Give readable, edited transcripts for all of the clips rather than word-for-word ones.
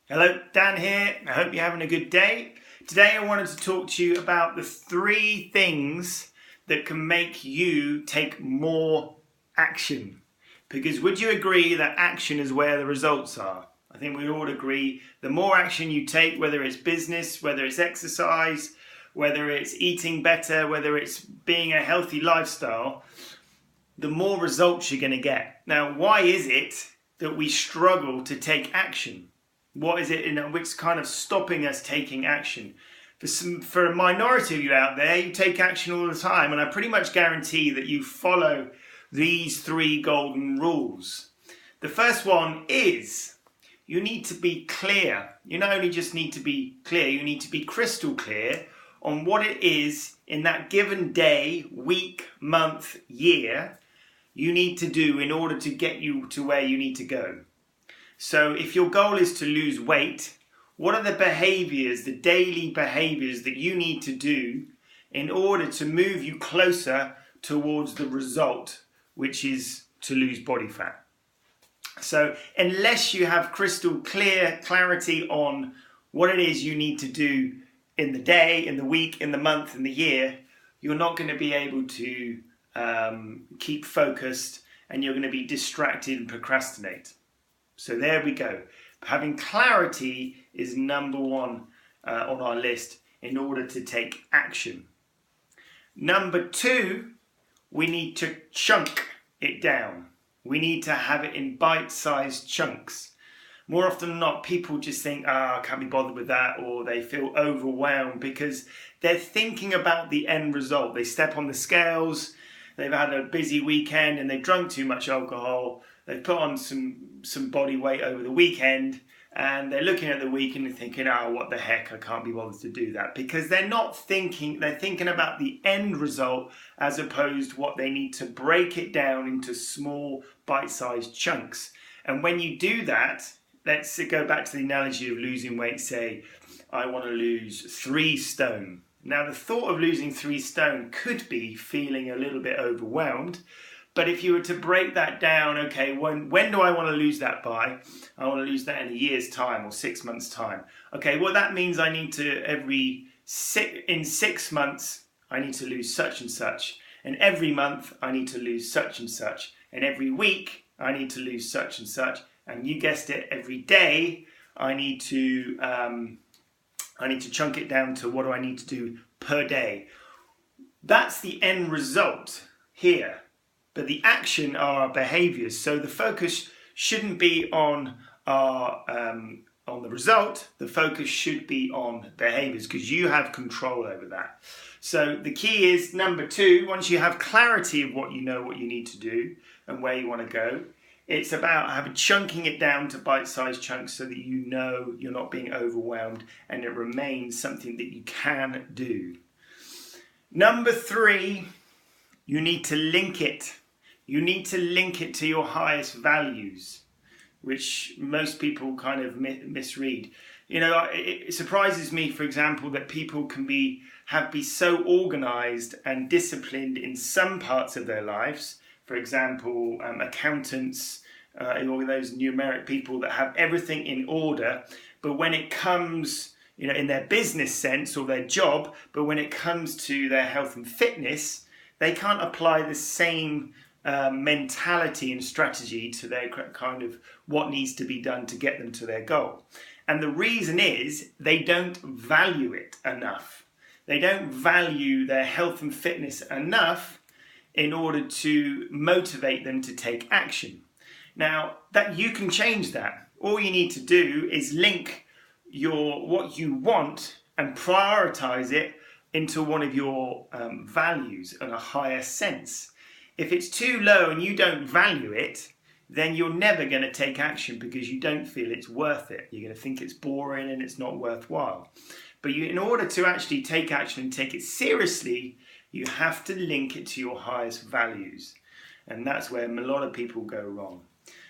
Hello, Dan here. I hope you're having a good day. Today I wanted to talk to you about the 3 things that can make you take more action. Because would you agree that action is where the results are? I think we all agree the more action you take, whether it's business, whether it's exercise, whether it's eating better, whether it's being a healthy lifestyle, the more results you're going to get. Now, why is it that we struggle to take action? What is it which kind of stopping us taking action? For a minority of you out there, you take action all the time, and I pretty much guarantee that you follow these 3 golden rules. The first one is you need to be clear. You not only just need to be clear, you need to be crystal clear on what it is in that given day, week, month, year you need to do in order to get you to where you need to go. So if your goal is to lose weight, what are the behaviors, the daily behaviors that you need to do in order to move you closer towards the result, which is to lose body fat? So unless you have crystal clarity on what it is you need to do in the day, in the week, in the month, in the year, you're not going to be able to keep focused, and you're going to be distracted and procrastinate. So there we go. Having clarity is number 1 on our list in order to take action. Number 2, we need to chunk it down. We need to have it in bite-sized chunks. More often than not, people just think, I can't be bothered with that, or they feel overwhelmed because they're thinking about the end result. They step on the scales, they've had a busy weekend and they've drunk too much alcohol, they've put on some body weight over the weekend, and they're looking at the weekend and thinking, what the heck, I can't be bothered to do that. Because they're not thinking, they're thinking about the end result as opposed to what they need to break it down into small bite-sized chunks. And when you do that, let's go back to the analogy of losing weight. Say, I want to lose 3 stone. Now, the thought of losing 3 stone could be feeling a little bit overwhelmed. But if you were to break that down, okay, when do I want to lose that by? I want to lose that in a year's time or 6 months' time. Okay, well, that means I need to, in 6 months, I need to lose such and such. And every month, I need to lose such and such. And every week, I need to lose such and such. And you guessed it, every day, I need to chunk it down to what do I need to do per day. That's the end result here. But the action are our behaviors. So the focus shouldn't be on the result. The focus should be on behaviors because you have control over that. So the key is number 2, once you have clarity of what you know, what you need to do and where you want to go, it's about chunking it down to bite-sized chunks so that you know you're not being overwhelmed and it remains something that you can do. Number 3, you need to link it. You need to link it to your highest values, which most people kind of misread. You know, it surprises me, for example, that people can be so organized and disciplined in some parts of their lives. For example, accountants, or those numeric people that have everything in order, but when it comes, in their business sense or their job, but when it comes to their health and fitness, they can't apply the same mentality and strategy to their kind of what needs to be done to get them to their goal. And the reason is they don't value it enough. They don't value their health and fitness enough in order to motivate them to take action. Now, that you can change that. All you need to do is link what you want and prioritize it into one of your values in a higher sense. If it's too low and you don't value it, then you're never going to take action because you don't feel it's worth it. You're going to think it's boring and it's not worthwhile. But in order to actually take action and take it seriously, you have to link it to your highest values. And that's where a lot of people go wrong.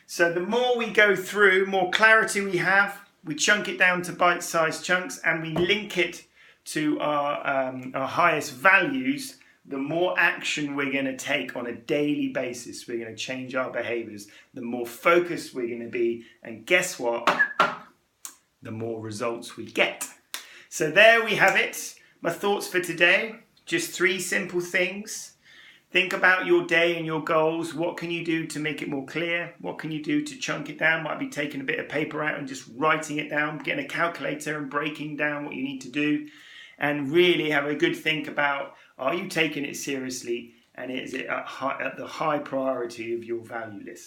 So the more we go through, more clarity we have, we chunk it down to bite-sized chunks and we link it to our highest values, the more action we're going to take on a daily basis. We're going to change our behaviors. The more focused we're going to be. And guess what? the more results we get. So there we have it. My thoughts for today, just 3 simple things. Think about your day and your goals. What can you do to make it more clear? What can you do to chunk it down? Might be taking a bit of paper out and just writing it down, getting a calculator and breaking down what you need to do. And really have a good think about, are you taking it seriously? And is it at the high priority of your value list?